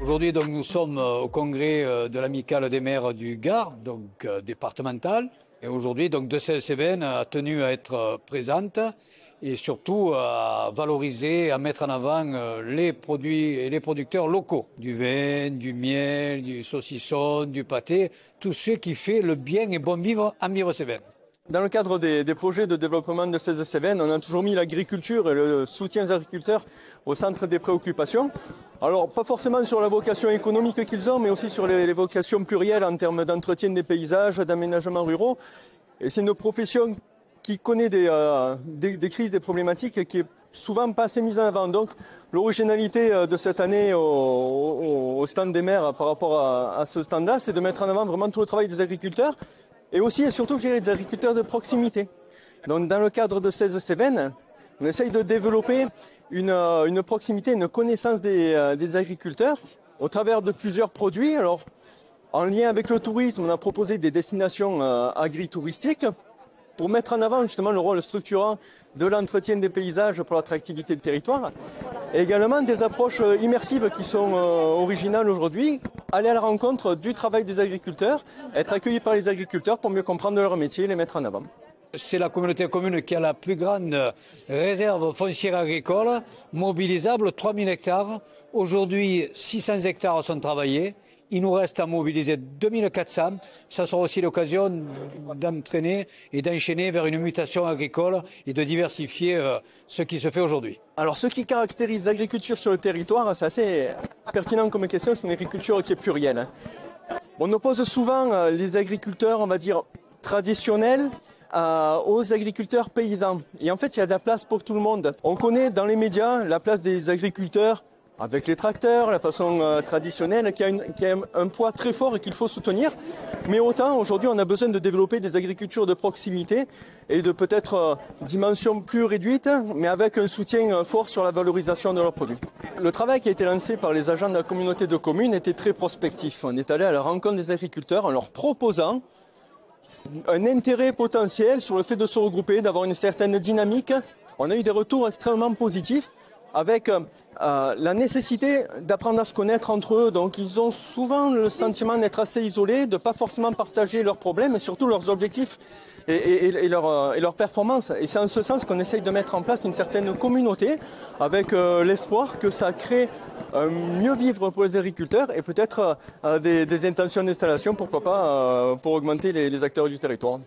Aujourd'hui, donc, nous sommes au congrès de l'Amicale des maires du Gard, donc départemental. Et aujourd'hui, donc, DCL-Cévennes a tenu à être présente et surtout à valoriser, à mettre en avant les produits et les producteurs locaux. Du vin, du miel, du saucisson, du pâté, tout ce qui fait le bien et bon vivre en Mire-Cévennes. Dans le cadre des projets de développement de DCL-Cévennes, on a toujours mis l'agriculture et le soutien aux agriculteurs au centre des préoccupations. Alors, pas forcément sur la vocation économique qu'ils ont, mais aussi sur les vocations plurielles en termes d'entretien des paysages, d'aménagement ruraux. Et c'est une profession qui connaît des crises, des problématiques, qui est souvent pas assez mise en avant. Donc, l'originalité de cette année au stand des maires par rapport à ce stand-là, c'est de mettre en avant vraiment tout le travail des agriculteurs. Et aussi et surtout, je dirais, des agriculteurs de proximité. Donc, dans le cadre de DCL-Cévennes, on essaye de développer une proximité, une connaissance des agriculteurs au travers de plusieurs produits. Alors, en lien avec le tourisme, on a proposé des destinations agritouristiques pour mettre en avant justement le rôle structurant de l'entretien des paysages pour l'attractivité du territoire. Et également des approches immersives qui sont originales aujourd'hui, aller à la rencontre du travail des agriculteurs, être accueillis par les agriculteurs pour mieux comprendre leur métier et les mettre en avant. C'est la communauté commune qui a la plus grande réserve foncière agricole, mobilisable 3000 hectares. Aujourd'hui, 600 hectares sont travaillés. Il nous reste à mobiliser 2400. Ça sera aussi l'occasion d'entraîner et d'enchaîner vers une mutation agricole et de diversifier ce qui se fait aujourd'hui. Alors, ce qui caractérise l'agriculture sur le territoire, c'est assez pertinent comme question, c'est une agriculture qui est plurielle. On oppose souvent les agriculteurs, on va dire, traditionnels aux agriculteurs paysans. Et en fait, il y a de la place pour tout le monde. On connaît dans les médias la place des agriculteurs avec les tracteurs, la façon traditionnelle, qui a un poids très fort et qu'il faut soutenir. Mais autant, aujourd'hui, on a besoin de développer des agricultures de proximité et de peut-être dimensions plus réduites, mais avec un soutien fort sur la valorisation de leurs produits. Le travail qui a été lancé par les agents de la communauté de communes était très prospectif. On est allé à la rencontre des agriculteurs en leur proposant un intérêt potentiel sur le fait de se regrouper, d'avoir une certaine dynamique. On a eu des retours extrêmement positifs avec la nécessité d'apprendre à se connaître entre eux. Donc ils ont souvent le sentiment d'être assez isolés, de ne pas forcément partager leurs problèmes et surtout leurs objectifs et leurs performances. Et c'est en ce sens qu'on essaye de mettre en place une certaine communauté avec l'espoir que ça crée un mieux vivre pour les agriculteurs et peut-être des intentions d'installation, pourquoi pas, pour augmenter les acteurs du territoire.